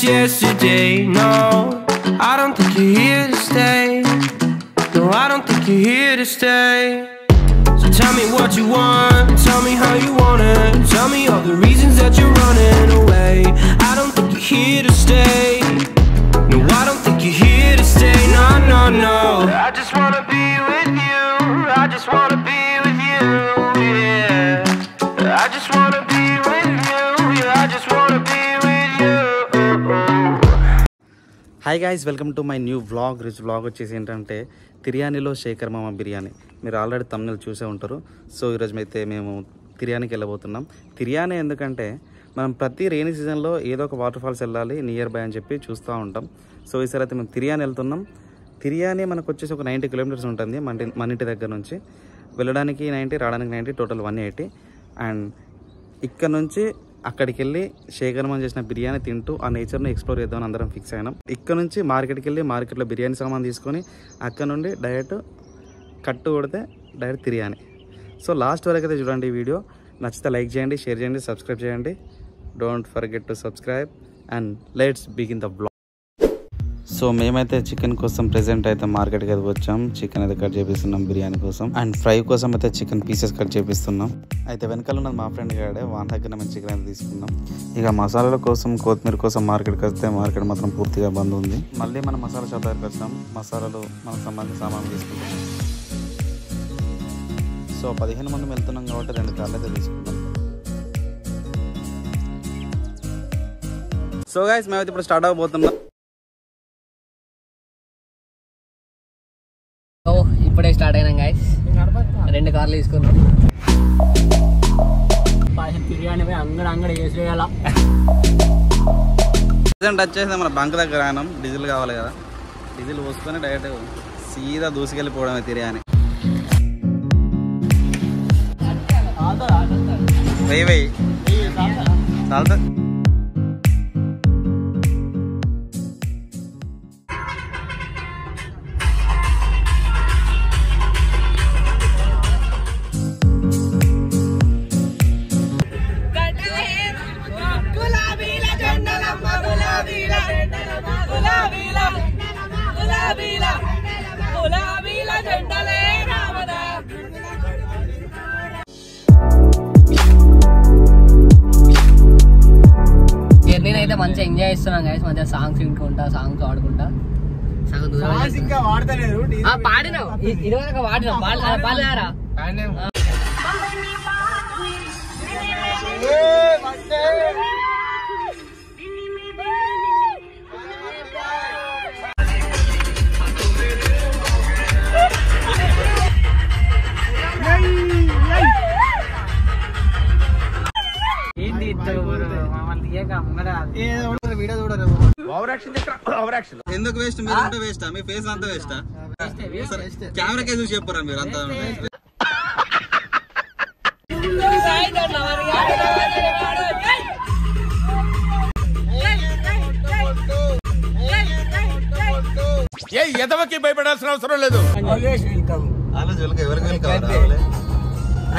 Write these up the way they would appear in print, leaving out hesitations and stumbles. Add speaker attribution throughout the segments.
Speaker 1: just yesterday. No, I don't think you're here to stay. No, I don't think you're here to stay. So tell me what you want, tell me how you want it. Tell me all the reasons that you're running away. I don't think you're here to stay. No, I don't think you're here to stay. No, no, no. I just wanna be with you. I just wanna be with you, yeah. I just wanna be with you. Yeah, I just wanna be with you.
Speaker 2: Hi guys, welcome to my new vlog. Rich vlog వచ్చేసి ఏంటంటే తిర్యానీలో శేఖర్ మామ బిర్యానీ. మీరు already తమ్ముళ్ళు చూసే ఉంటారు. So ఈరోజు అయితే మేము తిర్యానీకి వెళ్ళబోతున్నాం. తిర్యానీ ఎందుకంటే మనం ప్రతి రెయినీ సీజన్లో ఏదో ఒక వాటర్ ఫాల్స్ వెళ్ళాలి నియర్ బై అని చెప్పి చూస్తూ ఉంటాం. సో ఈసారి అయితే మేము తిర్యానీ వెళ్తున్నాం. తిర్యానీ మనకు వచ్చేసి ఒక 90 కిలోమీటర్స్ ఉంటుంది మన ఇంటి దగ్గర నుంచి. వెళ్ళడానికి 90, రావడానికి 90, టోటల్ 180. అండ్ ఇక్కడ నుంచి అక్కడికి వెళ్ళి శేఖర్ మామ చేసిన బిర్యానీ తింటూ ఆ నేచర్ని ఎక్స్ప్లోర్ చేద్దామని అందరం ఫిక్స్ అయినాం. ఇక్కడ నుంచి మార్కెట్కి వెళ్ళి మార్కెట్లో బిర్యానీ సామాన్ తీసుకొని అక్కడ నుండి డైరెక్ట్ కట్టు కొడితే డైరెక్ట్ తిర్యానీ. సో లాస్ట్ వరకు అయితే చూడండి ఈ వీడియో. నచ్చితే లైక్ చేయండి, షేర్ చేయండి, సబ్స్క్రైబ్ చేయండి. Don't forget to subscribe and let's begin the blog. So మేమైతే చికెన్ కోసం ప్రెజెంట్ అయితే మార్కెట్కి అయితే వచ్చాం. చికెన్ అయితే కట్ చేపిస్తున్నాం బిర్యానీ కోసం. అండ్ ఫ్రై కోసం అయితే చికెన్ పీసెస్ కట్ చేపిస్తున్నాం. అయితే వెనకాల ఉన్నది మా ఫ్రెండ్ గాడే, వాన్ దగ్గర మేము చికెన్ అయితే తీసుకున్నాం. ఇక మసాలాల కోసం కొత్తిమీర కోసం మార్కెట్కి వస్తే మార్కెట్ మాత్రం పూర్తిగా బంద్ ఉంది. మళ్ళీ మనం మసాలా షాప్ దగ్గరికి వచ్చాం. మసాలాలు మనకు సంబంధించిన సామాన్లు తీసుకుంటాం. సో 15 మంది వెళ్తున్నాం కాబట్టి 2 కార్లు అయితే తీసుకుంటాం. సో గైస్, మేమైతే ఇప్పుడు స్టార్ట్ అవబోతున్నాం.
Speaker 3: ఇప్పుడే స్టార్ట్ అయినాం గైస్. 2 కార్లు తీసుకున్నాం. బిర్యానీ అంగడి వేసేయాల.
Speaker 2: ప్రజెంట్ వచ్చేసి మన బంక్ దగ్గర అయినాం. డీజిల్ కావాలి కదా, డీజిల్ పోసుకొని డైరెక్ట్ సీదా దూసుకెళ్ళిపోవడమే తిర్యానీ. వెయ్యి చాలుతా.
Speaker 3: నేనైతే మంచిగా ఎంజాయ్ చేస్తున్నాం గైస్. మంచిగా సాంగ్స్ వినుకుంటా, సాంగ్స్ ఆడుకుంటా. పాడినావు ఇదివరకు వాడినావు పాడారా?
Speaker 2: ఎందుకు వేస్ట్? మీరు అంతా వేస్టా? మీ ఫేస్ అంతా వేస్టా? కెమెరాకే చూసి చెప్పరా మీరు అంతా?
Speaker 4: ఏ ఎదవకి భయపడాల్సిన అవసరం లేదు.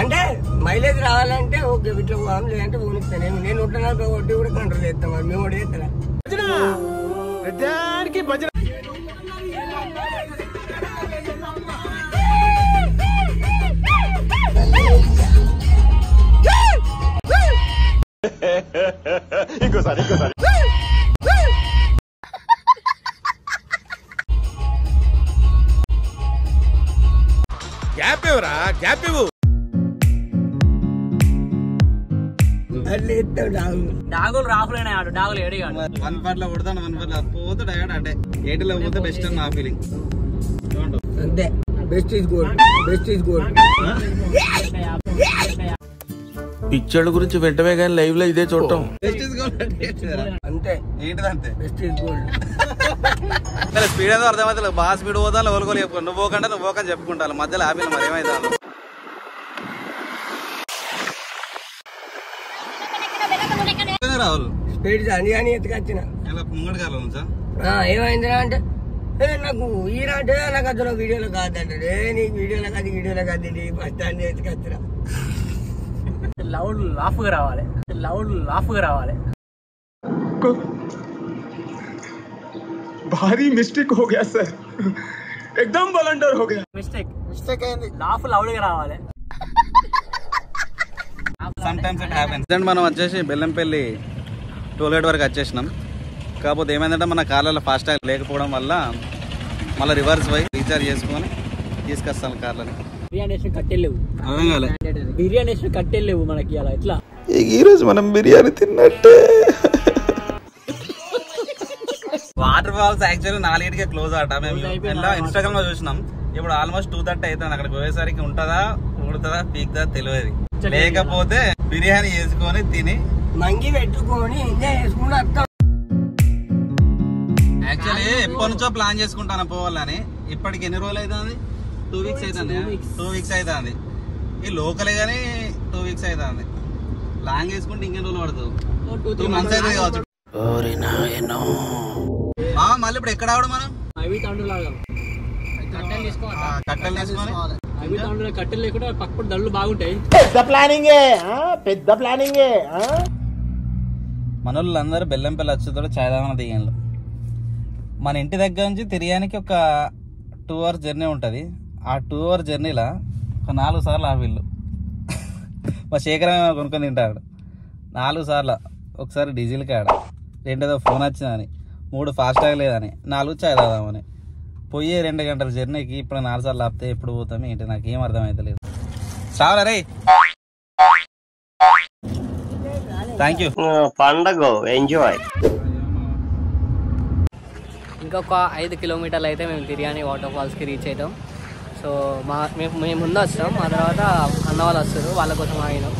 Speaker 3: అంటే మైలేజ్ రావాలంటే ఓకే ఇట్లా పోదాం, లేదంటే పోనిస్తాను. నేను ఉంటున్నా వడ్డీ కూడా కంట్రోల్ చేస్తాం. మరి మేము కూడా చేస్తారా?
Speaker 4: ఇంకోసారి గ్యాప్ ఇవ్వరా, గ్యాప్ ఇవ్వు.
Speaker 3: డాగులు రాహులేనా? డాగులు ఏడిగాడు.
Speaker 2: 1 పట్ల కొడతాను, 1 పట్ల పోతే డైరెక్ట్ అంటే 80లో పోతే బెస్ట్ అని నా ఫీలింగ్.
Speaker 3: అంతే, best is gold, best is gold.
Speaker 4: పిక్చర్ల గురించి వెంటనే కానీ లైవ్ లో ఇదే చూడటం.
Speaker 2: బెస్ట్ ఈజ్ గోల్డ్
Speaker 3: అంతే.
Speaker 2: ఏంటిదంతే
Speaker 3: బెస్ట్ ఈజ్ గోల్డ్.
Speaker 2: స్పీడ్ ఏదో అర్థమైతే బాగా స్పీడ్ పోతా ఎవరికోలు చెప్పుకో. నువ్వు పోకంటే నువ్వు పోకని చెప్పుకుంటాను. మధ్యలో ఆపిన మరి ఏమైతే రాహుల్
Speaker 3: స్పీడ్ అని అని ఎత్తుకొచ్చిన
Speaker 2: ముంగడి కాలం ఉంచా.
Speaker 3: ఏమైందిరా అంటే నాకు ఈరా అంటే నాకు అసలు వీడియోలో కాదంటే నీకు వీడియోలో కాదు ఫస్ట్ స్టాండ్ ఎత్తుకొచ్చినా. లౌడ్ లాఫ్గా రావాలి.
Speaker 5: भारी मिस्टेक हो गया सर एकदम ब्लंडर हो गया
Speaker 3: మిస్టేక్ అయింది లాఫ్ లౌడ్గా రావాలి
Speaker 2: మనం వచ్చేసి బెల్లంపల్లి టోల్గేట్ వరకు వచ్చేసినాం. కాకపోతే ఏమైందంటే మన కార్లలో ఫాస్ట్ ట్యాగ్ లేకపోవడం వల్ల మళ్ళీ రివర్స్ పోయి రీఛార్జ్ చేసుకొని తీసుకొస్తాను కార్లని.
Speaker 6: బిర్యానీ కట్టెలేవు, బిర్యానీ కట్టెలేవు మనకి. అలా ఎట్లా
Speaker 4: ఈరోజు మనం బిర్యానీ తిన్నట్టే.
Speaker 2: వాటర్ ఫాల్స్ యాక్చువల్లీ 4కే క్లోజ్ ఆట. మేము ఇన్స్టాగ్రామ్ లో చూసినాం. ఇప్పుడు ఆల్మోస్ట్ 2:30 అవుతుంది. అక్కడికి పోయేసరికి ఉంటుందా ఉడుతుందా పీక్దా తెలియదు. లేకపోతే బిర్యానీ చేసుకొని తిని
Speaker 3: మంగి పెట్టుకొని ఎంజాయ్ చేసుకుంటూ వస్తాం.
Speaker 2: యాక్చువల్లీ ఎప్పటి నుంచో ప్లాన్ చేసుకుంటాను పోవాలని. ఇప్పటికి ఎన్ని రోజులు అవుతుంది? 2 వీక్స్ అవుతుంది. 2 వీక్స్ అవుతుంది. ఈ లోకలే కానీ 2 వీక్స్ అవుతుంది. లాంగ్ వేసుకుంటే ఇంకెన్ని రోజులు పడుతుంది? 2 months అయితే కావచ్చు. మళ్ళీ ఇప్పుడు ఎక్కడ ఆవడం మనం? కట్టెలు తీసుకొని
Speaker 6: కట్టెలు లేకుండా పక్కన దళ్ళు బాగుంటాయి.
Speaker 7: పెద్ద ప్లానింగే.
Speaker 2: మన వాళ్ళందరూ బెల్లంపల్లి వచ్చేతో చాయ్ తాగన దిగాను. మన ఇంటి దగ్గర నుంచి తిరిగానికి ఒక 2 hours జర్నీ ఉంటుంది. ఆ 2 hour జర్నీలో ఒక 4 సార్లు ఆవిళ్ళు మా శేఖరం కొనుక్కొని తింటాడు. 4 సార్లు. ఒకసారి డీజిల్ కాడ, రెండేదో ఫోన్ వచ్చిందని, 3 ఫాస్ట్ ట్యాగ్ లేదని, 4 చాయ్ తాదామని పోయే 2 గంటల జర్నీకి ఇప్పుడు 4 సార్లు ఆపితే ఎప్పుడు పోతాం ఏంటి నాకు ఏం అర్థమైతలేదు. చావరా రే. Thank you.
Speaker 3: పండగ ఎంజాయ్.
Speaker 6: ఇంకొక 5 కిలోమీటర్లు అయితే మేము తిరియాని వాటర్ ఫాల్స్కి రీచ్ అవుతాం. సో మేము ముందు వస్తాం, మా తర్వాత అన్న వాళ్ళు వస్తారు, వాళ్ళ కోసం ఆగినాం.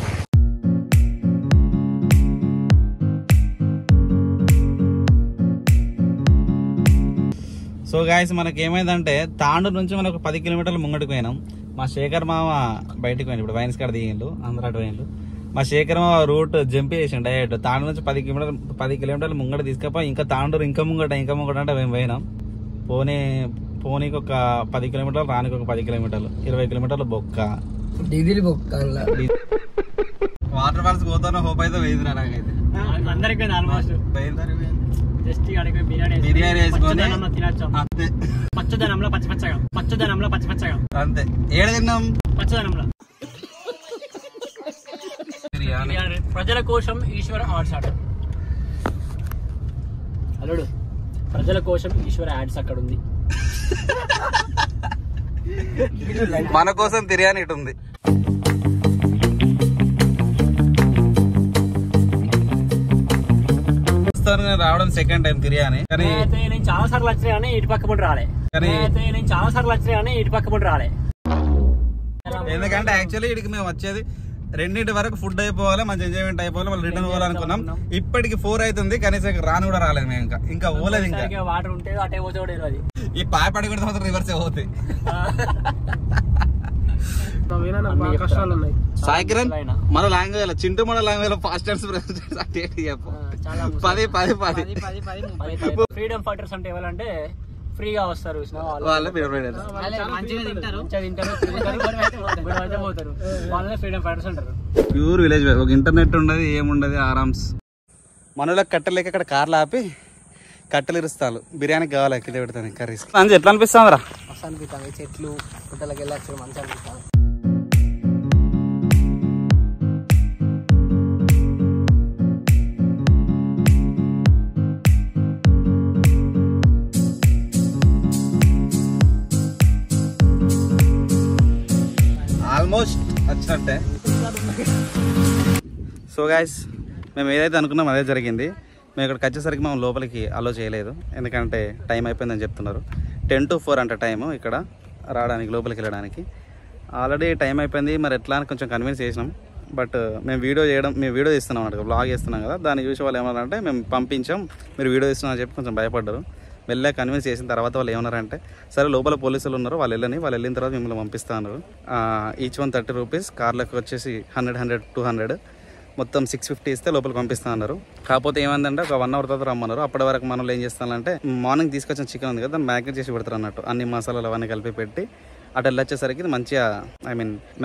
Speaker 2: సో గాయస్ మనకి ఏమైందంటే తాండూరు నుంచి మనకు 10 కిలోమీటర్లు ముంగడికి పోయినాం. మా శేఖర్ మామ బయటకు పోయింది. ఇప్పుడు వైన్స్ కాడ దిగిండు, ఆంధ్ర పోయిండు. మా శేఖర్ మామ రూట్ జంప్ చేసిండు డైరెక్ట్. తాండూరు నుంచి 10 కిలోమీటర్లు ముంగట తీసుకపోయి ఇంకా తాండూరు ఇంకా ముంగట అంటే మేము పోయినాం. పోనీకి ఒక 10 కిలోమీటర్లు, రానికి ఒక 10 కిలోమీటర్లు, 20 కిలోమీటర్లు బొక్క
Speaker 3: డీజిల్ బొక్క.
Speaker 2: వాటర్ ఫాల్స్ పోతానో హోప్ అయితే వేదిరా నాకైతే.
Speaker 6: అందరికి ఆల్మోస్ట్ జస్ట్
Speaker 2: బిర్యానీ వేసుకొని
Speaker 6: అంతే. పచ్చదనంలో పచ్చపచ్చగా
Speaker 2: అంతే. ఏడ తిన్నాం?
Speaker 6: పచ్చదనంలో. ప్రజల కోసం ఈశ్వర ఆర్ట్స్ ఆట. అల్లుడు, ప్రజల కోసం ఈశ్వర యాడ్స్ అక్కడ ఉంది.
Speaker 2: మన కోసం తిరియాని ఇటు ఉంది. రావడం సెకండ్ టైం తిరియాని. కానీ
Speaker 6: నేను చాలా సార్లు వచ్చినా కానీ ఇటు పక్క పండు రాలే.
Speaker 2: ఎందుకంటే యాక్చువల్లీ ఇక్కడికి మేము వచ్చేది 2 వరకు ఫుడ్ అయిపోవాలి, మంచి ఎంజాయ్మెంట్ అయిపోవాలి, మళ్ళీ రిటర్న్ పోవాలనుకున్నాం. ఇప్పటికి 4 అవుతుంది, కనీసం రాను కూడా రాలేదు. మేము ఇంకా పోలేదు. ఇంకా
Speaker 6: వాటర్ ఉంటే అటే పోతే
Speaker 2: ఈ పాయపడి కూడా మాత్రం రివర్స్ పోతాయి. సాయి కిరణ్ మన లాంగ్వేజ్ చింటూ మన language fast and 10.
Speaker 6: Freedom fighters అంటే ఎవరంటే ఫ్రీగా వస్తారు, వాళ్ళనే ఫ్రీడమ్ ఫైటర్స్ అంటారు.
Speaker 2: ప్యూర్ విలేజ్, ఒక ఇంటర్నెట్ ఉండదు, ఏముండదు, ఆరామ్స్. మనలో కట్టెలేక అక్కడ కార్లు ఆపి కట్టెలు ఇరుస్తాను. బిర్యానీకి కావాలి కింద పెడతాను కర్రీస్. అంతే ఎట్లా అనిపిస్తుంది రా?
Speaker 6: మస్తు అనిపిస్తుంది. చెట్లు గుట్టలకి వెళ్ళచ్చు, మంచిగా అనిపిస్తుంది.
Speaker 2: ఆల్మోస్ట్ వచ్చినట్టే. సో గైస్ మేము ఏదైతే అనుకున్నాం అదే జరిగింది. మేము ఇక్కడికి వచ్చేసరికి మేము లోపలికి అలో చేయలేదు, ఎందుకంటే టైం అయిపోయిందని చెప్తున్నారు. 10 to 4 అంట టైము ఇక్కడ రావడానికి, లోపలికి వెళ్ళడానికి. ఆల్రెడీ టైం అయిపోయింది, మరి ఎట్లా అని కొంచెం కన్విన్స్ చేసినాం. బట్ మేము వీడియో తీస్తున్నాం అన్నట్టు, బ్లాగ్ చేస్తున్నాం కదా. దాన్ని చూసి వాళ్ళు ఏమన్నారంటే మేము పంపించాం, మీరు వీడియో తీస్తున్నాం అని చెప్పి కొంచెం భయపడ్డారు. వెళ్ళా కన్విన్స్ చేసిన తర్వాత వాళ్ళు ఏమన్నారంటే సరే లోపల పోలీసులు ఉన్నారు, వాళ్ళు వెళ్ళిన తర్వాత మిమ్మల్ని పంపిస్తా అన్నారు. ఈచ్ 130 రూపీస్, కార్లకు వచ్చేసి 100, 200, మొత్తం 650 ఇస్తే లోపలికి పంపిస్తా అన్నారు. కాకపోతే ఏమైందంటే ఒక 1 hour తర్వాత రమ్మన్నారు. అప్పటి వరకు మనలో ఏం చేస్తానంటే మార్నింగ్ తీసుకొచ్చిన చికెన్ ఉంది కదా, దాన్ని మ్యాగ్నెట్ చేసి పెడతారు అన్నట్టు. అన్ని మసాలాలు అవన్నీ కలిపి పెట్టి అటు వెళ్ళొచ్చేసరికి మంచిగా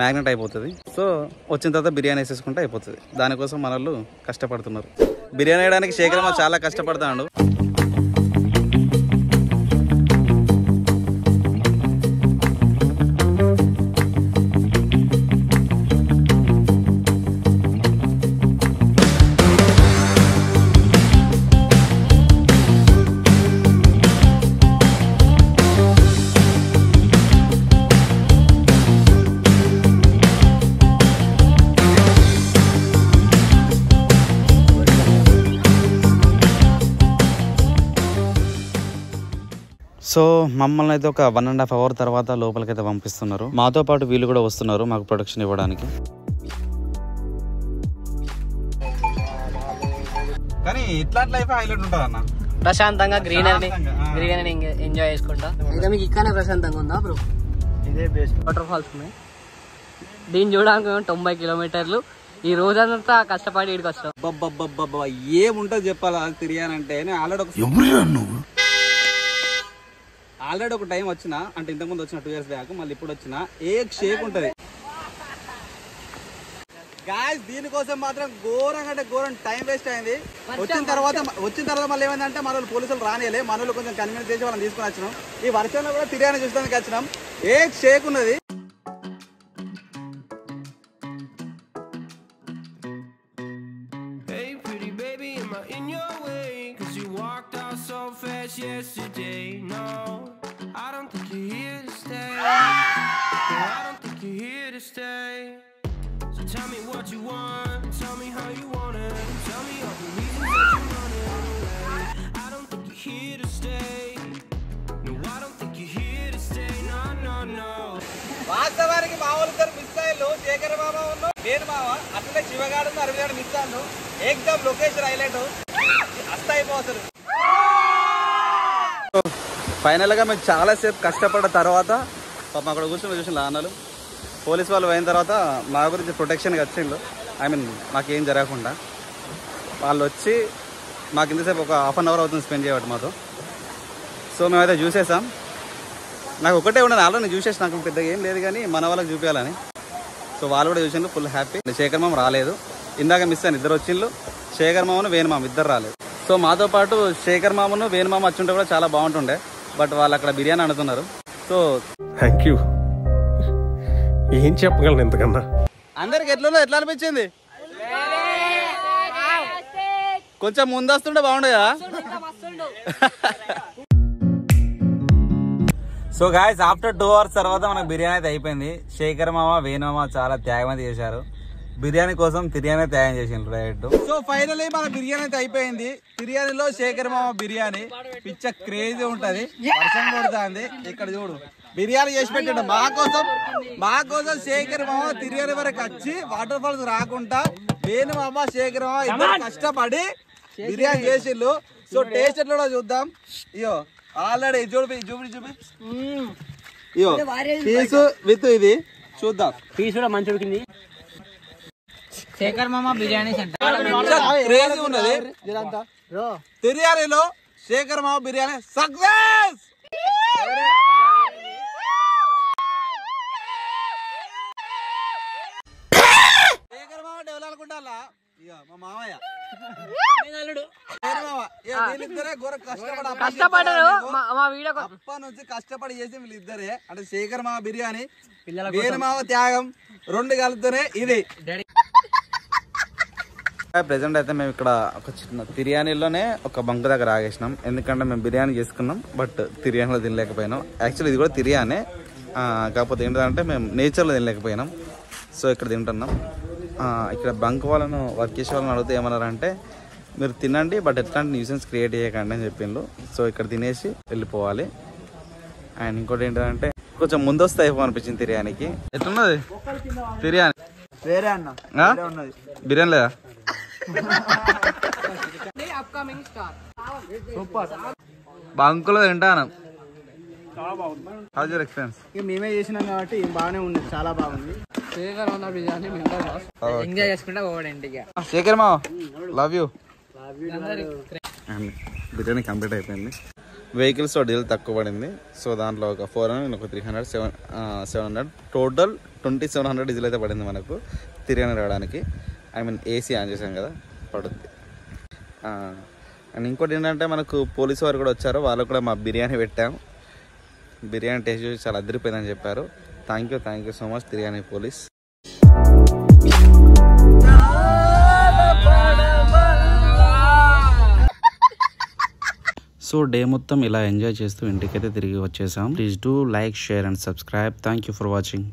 Speaker 2: మ్యాగ్నెట్ అయిపోతుంది. సో వచ్చిన తర్వాత బిర్యానీ వేసేసుకుంటే అయిపోతుంది. దానికోసం మనలు కష్టపడుతున్నారు. బిర్యానీ వేయడానికి శేఖరమ్మ చాలా కష్టపడతాడు. సో మమ్మల్ని అయితే ఒక 1.5 hour తర్వాత లోపలికైతే పంపిస్తున్నారు. మాతో పాటు వీళ్ళు కూడా వస్తున్నారు మాకు ప్రొటెక్షన్ ఇవ్వడానికి. కానీ ఇట్లాంటి లైఫ్ హైలైట్ ఉంటుంది అన్న,
Speaker 6: ప్రశాంతంగా గ్రీనరీ ఎంజాయ్ చేసుకుంటా. అయితే మీకు ఇక్కడనే ప్రశాంతంగా ఉందా బ్రో? ఇదే బెస్ట్. వాటర్ ఫాల్స్ ఉన్నాయి, దీన్ని చూడడానికి మేము 90 kilometers ఈ రోజంతా కష్టపడి ఇక్కడికి వస్తాం.
Speaker 2: ఏముంటుంది చెప్పాలా తిరిగానంటే. ఆల్రెడీ ఒక టైం వచ్చిన, అంటే ఇంతకుముందు వచ్చిన 2 years బ్యాక్, మళ్ళీ ఇప్పుడు వచ్చిన ఏ షేక్ ఉంటుంది గాయ్స్. దీనికోసం మాత్రం ఘోరంగా అంటే ఘోరం టైం వేస్ట్ అయింది. వచ్చిన తర్వాత మళ్ళీ ఏమైందంటే మన వాళ్ళు పోలీసులు రానియలే, మన వాళ్ళు కొంచెం కన్వీన్స్ చేసి వాళ్ళని తీసుకుని వచ్చినాం. ఈ వర్షంలో కూడా తిరిగానే చూస్తానికి వచ్చినాం. ఏ షేక్ ఉన్నది.
Speaker 1: Hey pretty baby, am I in your way? 'Cause you walked out so fast yesterday. No, I don't think you're here to stay. No, I don't think you're here to stay. So tell me what you want, tell me how you want it, tell me all the reasons that you're running away. I don't think you're here to stay. No, I don't think you're here to stay. No, no, no.
Speaker 2: వాస్తవానికి మా వాళ్ళు miss అయ్యారు. శేఖర్ మామ ఉన్నాడు, నేను మామ, అట్లనే శివగాడు అరవిగాడు miss అయ్యాను. ఎగ్జామ్ లొకేషన్ హైలైట్ అస్త అయిపోతారు. ఫైనల్ గా మేము చాలా సేపు కష్టపడ్డ తర్వాత పాపం అక్కడ చూసిన ఆనలు పోలీస్ వాళ్ళు అయిన తర్వాత మా గురించి ప్రొటెక్షన్గా వచ్చిండు. మాకేం జరగకుండా వాళ్ళు వచ్చి మాకు ఇంతసేపు ఒక 1/2 hour అవుతుంది స్పెండ్ చేయబట్టి మాతో. సో మేమైతే చూసేసాం. నాకు ఒకటే ఉండదు, ఆల్రెడీ నేను చూసేసి నాకు పెద్దగా ఏం లేదు కానీ మన వాళ్ళకి చూపించాలని. సో వాళ్ళు కూడా చూసిండు, ఫుల్ హ్యాపీ. శేఖర్ మామ రాలేదు, ఇందాక మిస్ అయ్యాను. 2 వచ్చిండ్రు, శేఖర్ మామను వేణు మామ ఇద్దరు రాలేదు. సో మాతో పాటు శేఖర్ మామను వేణు మామ వచ్చి ఉంటే కూడా చాలా బాగుంటుండే, బట్ వాళ్ళు అక్కడ బిర్యానీ అంటున్నారు. So
Speaker 5: thank you. ఏం చెప్పగలను ఎంతకన్నా.
Speaker 2: అందరికి ఎట్లా అనిపించింది? కొంచెం ముందు వస్తుంటే బాగుండే కదా. సో గాయస్ ఆఫ్టర్ 2 hours తర్వాత మనకు బిర్యానీ అయితే అయిపోయింది. శేఖర్ మామ వేణు మామ చాలా త్యాగం అయితే చేశారు. బిర్యానీ కోసం తిరియానే తయారు చేసిండ్రు డైరెక్ట్. సో ఫైనల్లీ మన బిర్యానీ అయితే అయిపోయింది. బిర్యానీలో శేఖర్ మామ బిర్యానీ పిచ్చ క్రేజీ ఉంటది. వర్షం కొడుతుంది, ఇక్కడ చూడు బిర్యానీ చేసి పెట్టాడు మా కోసం శేఖర్ మామ తిరియాని వరకు వచ్చి వాటర్ ఫాల్స్ రాకుండా వేణు మామ శేఖర్ మామ ఇద్దరు కష్టపడి బిర్యానీ చేసిండ్రు. సో టేస్ట్ ఎట్లా చూద్దాం. ఇయో ఆల్రెడీ చూపి ఇయో పీసు విత్ ఇది చూద్దాం.
Speaker 6: పీస్ కూడా మంచి ఉడికింది. శేఖర్ మామ బిర్యానీ
Speaker 2: క్రేజీ ఉన్నది. తిరియానీలో శేఖర్ మామ బిర్యానీ సక్సెస్. శేఖర్ మామ డెవలప్ అనుకుంటా మా మామయ్య
Speaker 6: కష్టపడ్డారు.
Speaker 2: అప్ప నుంచి కష్టపడి చేసి వీళ్ళిద్దరే, అంటే శేఖర్ మామ బిర్యానీ వేణు మామ త్యాగం 2 కలిపితేనే ఇది. ప్రెసెంట్ అయితే మేము ఇక్కడ ఒక చిన్న తిరియానీలోనే ఒక బంక్ దగ్గర ఆగేసినాం. ఎందుకంటే మేము బిర్యానీ చేసుకున్నాం, బట్ తిరియానీలో తినలేకపోయినాం. యాక్చువల్లీ ఇది కూడా తిరియానే, కాకపోతే ఏంటంటే మేము నేచర్లో తినలేకపోయినాం. సో ఇక్కడ తింటున్నాం. ఇక్కడ బంక్ వాళ్ళను వర్క్ చేసే వాళ్ళని అడిగితే ఏమన్నారంటే మీరు తినండి, బట్ ఎట్లాంటి న్యూసెన్స్ క్రియేట్ చేయకండి అని చెప్పిండ్రు. సో ఇక్కడ తినేసి వెళ్ళిపోవాలి. అండ్ ఇంకోటి ఏంటంటే కొంచెం ముందు వస్తే అయిపో అనిపించింది తిరియానికి. ఎట్లున్నది తిరియాని?
Speaker 3: వేరే అన్న
Speaker 2: బిర్యానీ లేదా? బంకులో తింటాను. ఎక్స్పీరియన్స్
Speaker 3: మేమే చేసినాం కాబట్టి బాగానే ఉంది, చాలా బాగుంది.
Speaker 6: ఎంజాయ్ చేసుకుంటా పోవడం ఇంటికి.
Speaker 2: శేఖర్ మా లవ్ యూ. బిర్యానీ కంప్లీట్ అయిపోయింది. వెహికల్స్ డీజిల్ తక్కువ పడింది. సో దాంట్లో ఒక 400 ఒక 300 700 టోటల్ 2700 డీజిల్ అయితే పడింది మనకు తిరిగి రావడానికి. ఏసీ ఆన్ చేసాం కదా పడుద్ది. అండ్ ఇంకోటి ఏంటంటే మనకు పోలీసు వారు కూడా వచ్చారు, వాళ్ళు కూడా మా బిర్యానీ పెట్టాం. బిర్యానీ టేస్ట్ చూసి చాలా అదిరిపోయిందని చెప్పారు. Thank you so much Tiryani police. So day మొత్తం ఇలా ఎంజాయ్ చేస్తూ ఇంటికైతే తిరిగి వచ్చేసాం. Please do like, share and subscribe. Thank you for watching.